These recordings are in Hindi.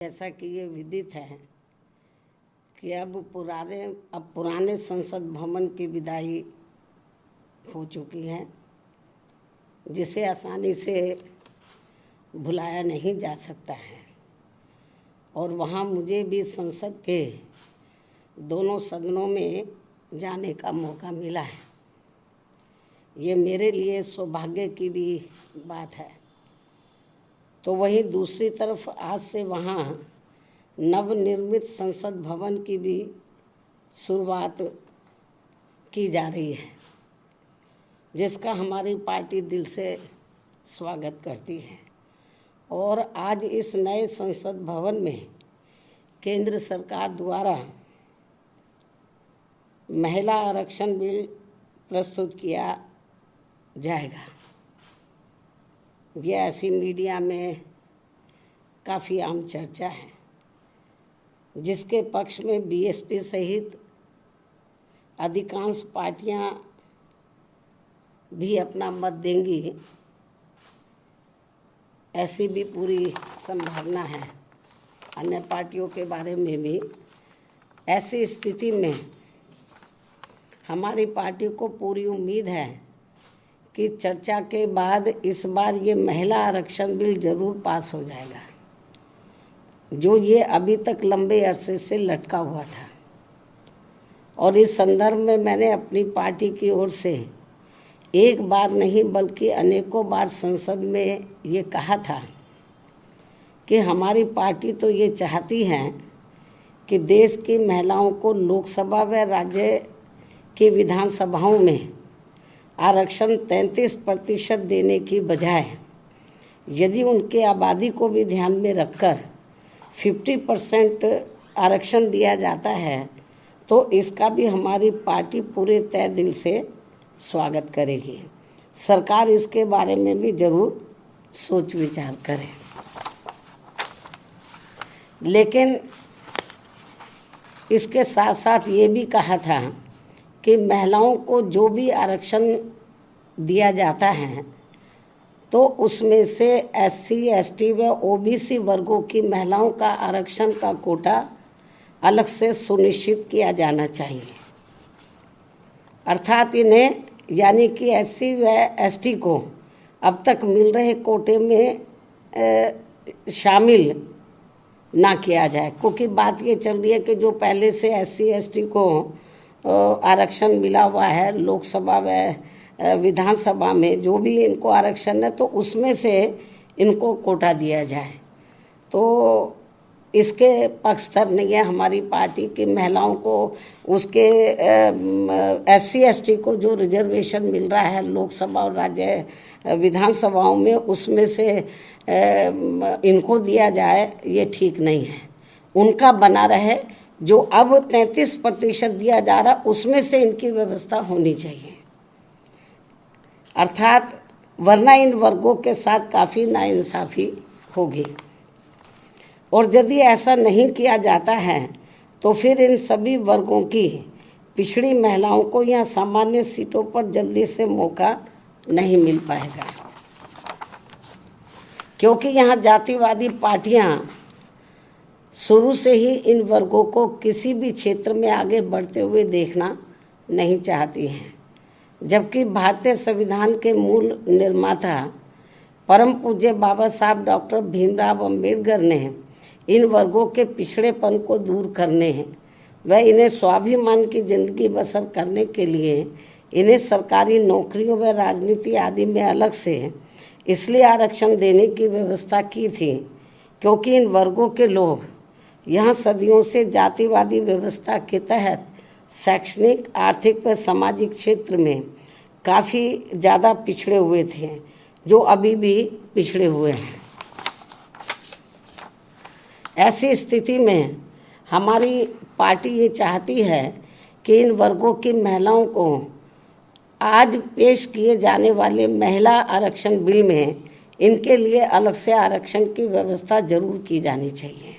जैसा कि ये विदित है कि अब पुराने संसद भवन की विदाई हो चुकी है, जिसे आसानी से भुलाया नहीं जा सकता है। और वहाँ मुझे भी संसद के दोनों सदनों में जाने का मौका मिला है। ये मेरे लिए सौभाग्य की भी बात है। तो वहीं दूसरी तरफ आज से वहाँ नवनिर्मित संसद भवन की भी शुरुआत की जा रही है, जिसका हमारी पार्टी दिल से स्वागत करती है। और आज इस नए संसद भवन में केंद्र सरकार द्वारा महिला आरक्षण बिल प्रस्तुत किया जाएगा। यह ऐसी मीडिया में काफ़ी आम चर्चा है, जिसके पक्ष में बीएसपी सहित अधिकांश पार्टियां भी अपना मत देंगी, ऐसी भी पूरी संभावना है। अन्य पार्टियों के बारे में भी ऐसी स्थिति में हमारी पार्टी को पूरी उम्मीद है कि चर्चा के बाद इस बार ये महिला आरक्षण बिल जरूर पास हो जाएगा, जो ये अभी तक लंबे अरसे से लटका हुआ था। और इस संदर्भ में मैंने अपनी पार्टी की ओर से एक बार नहीं बल्कि अनेकों बार संसद में ये कहा था कि हमारी पार्टी तो ये चाहती है कि देश की महिलाओं को लोकसभा व राज्य की विधानसभाओं में आरक्षण 33% देने की बजाय यदि उनके आबादी को भी ध्यान में रखकर 50% आरक्षण दिया जाता है तो इसका भी हमारी पार्टी पूरे तय दिल से स्वागत करेगी। सरकार इसके बारे में भी जरूर सोच विचार करे। लेकिन इसके साथ साथ ये भी कहा था कि महिलाओं को जो भी आरक्षण दिया जाता है तो उसमें से एससी, एसटी व ओबीसी वर्गों की महिलाओं का आरक्षण का कोटा अलग से सुनिश्चित किया जाना चाहिए। अर्थात इन्हें यानी कि एससी व एसटी को अब तक मिल रहे कोटे में शामिल ना किया जाए, क्योंकि बात ये चल रही है कि जो पहले से एससी, एसटी को आरक्षण मिला हुआ है लोकसभा व विधानसभा में, जो भी इनको आरक्षण है तो उसमें से इनको कोटा दिया जाए। तो इसके पक्षधर नहीं है हमारी पार्टी की। महिलाओं को उसके एससी, एसटी को जो रिजर्वेशन मिल रहा है लोकसभा और राज्य विधानसभाओं में, उसमें से इनको दिया जाए, ये ठीक नहीं है। उनका बना रहे, जो अब 33% दिया जा रहा उसमें से इनकी व्यवस्था होनी चाहिए। अर्थात वरना इन वर्गों के साथ काफ़ी नाइंसाफ़ी होगी। और यदि ऐसा नहीं किया जाता है तो फिर इन सभी वर्गों की पिछड़ी महिलाओं को यहाँ सामान्य सीटों पर जल्दी से मौका नहीं मिल पाएगा, क्योंकि यहाँ जातिवादी पार्टियाँ शुरू से ही इन वर्गों को किसी भी क्षेत्र में आगे बढ़ते हुए देखना नहीं चाहती हैं। जबकि भारतीय संविधान के मूल निर्माता परम पूज्य बाबा साहब डॉक्टर भीमराव अंबेडकर ने इन वर्गों के पिछड़ेपन को दूर करने व इन्हें स्वाभिमान की जिंदगी बसर करने के लिए इन्हें सरकारी नौकरियों व राजनीति आदि में अलग से इसलिए आरक्षण देने की व्यवस्था की थी, क्योंकि इन वर्गों के लोग यहाँ सदियों से जातिवादी व्यवस्था के तहत शैक्षणिक, आर्थिक व सामाजिक क्षेत्र में काफ़ी ज़्यादा पिछड़े हुए थे, जो अभी भी पिछड़े हुए हैं। ऐसी स्थिति में हमारी पार्टी ये चाहती है कि इन वर्गों की महिलाओं को आज पेश किए जाने वाले महिला आरक्षण बिल में इनके लिए अलग से आरक्षण की व्यवस्था जरूर की जानी चाहिए।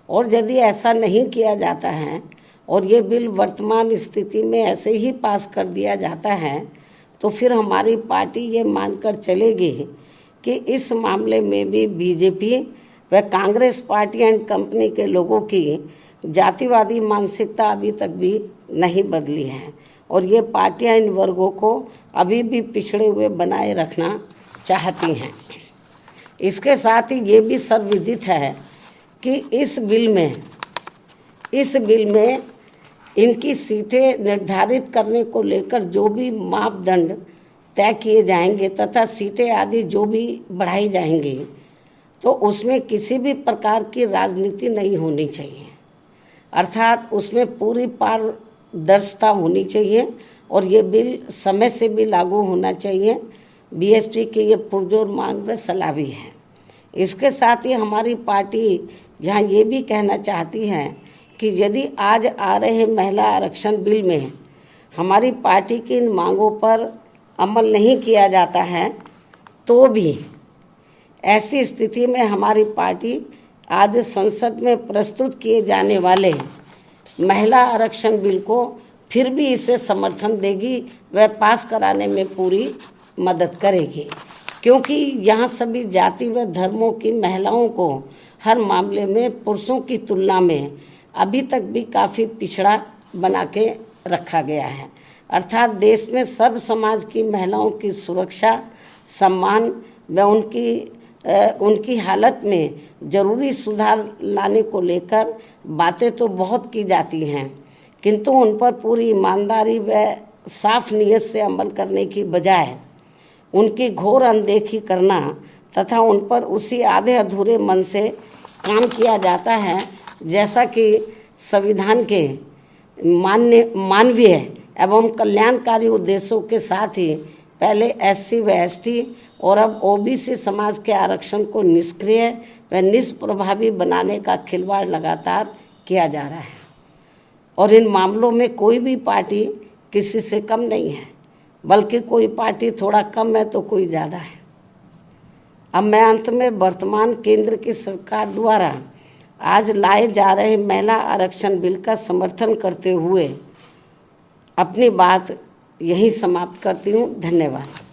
और यदि ऐसा नहीं किया जाता है और ये बिल वर्तमान स्थिति में ऐसे ही पास कर दिया जाता है तो फिर हमारी पार्टी ये मानकर चलेगी कि इस मामले में भी बीजेपी व कांग्रेस पार्टी एंड कंपनी के लोगों की जातिवादी मानसिकता अभी तक भी नहीं बदली है और ये पार्टियां इन वर्गों को अभी भी पिछड़े हुए बनाए रखना चाहती हैं। इसके साथ ही ये भी सर्वविदित है कि इस बिल में इनकी सीटें निर्धारित करने को लेकर जो भी मापदंड तय किए जाएंगे तथा सीटें आदि जो भी बढ़ाई जाएंगी तो उसमें किसी भी प्रकार की राजनीति नहीं होनी चाहिए, अर्थात उसमें पूरी पारदर्शिता होनी चाहिए और ये बिल समय से भी लागू होना चाहिए। बीएसपी की ये पुरजोर मांग व सलाह भी है। इसके साथ ही हमारी पार्टी यहाँ ये भी कहना चाहती है कि यदि आज आ रहे महिला आरक्षण बिल में हमारी पार्टी की इन मांगों पर अमल नहीं किया जाता है तो भी ऐसी स्थिति में हमारी पार्टी आज संसद में प्रस्तुत किए जाने वाले महिला आरक्षण बिल को फिर भी इसे समर्थन देगी व पास कराने में पूरी मदद करेगी, क्योंकि यहाँ सभी जाति व धर्मों की महिलाओं को हर मामले में पुरुषों की तुलना में अभी तक भी काफ़ी पिछड़ा बना के रखा गया है। अर्थात देश में सब समाज की महिलाओं की सुरक्षा, सम्मान व उनकी हालत में जरूरी सुधार लाने को लेकर बातें तो बहुत की जाती हैं, किंतु उन पर पूरी ईमानदारी व साफ नीयत से अमल करने की बजाय उनकी घोर अनदेखी करना तथा उन पर उसी आधे अधूरे मन से काम किया जाता है जैसा कि संविधान के मानवीय एवं कल्याणकारी उद्देश्यों के साथ ही पहले एससी व एसटी और अब ओबीसी समाज के आरक्षण को निष्क्रिय व निष्प्रभावी बनाने का खिलवाड़ लगातार किया जा रहा है और इन मामलों में कोई भी पार्टी किसी से कम नहीं है, बल्कि कोई पार्टी थोड़ा कम है तो कोई ज़्यादा है। अब मैं अंत में वर्तमान केंद्र की सरकार द्वारा आज लाए जा रहे महिला आरक्षण बिल का समर्थन करते हुए अपनी बात यहीं समाप्त करती हूँ। धन्यवाद।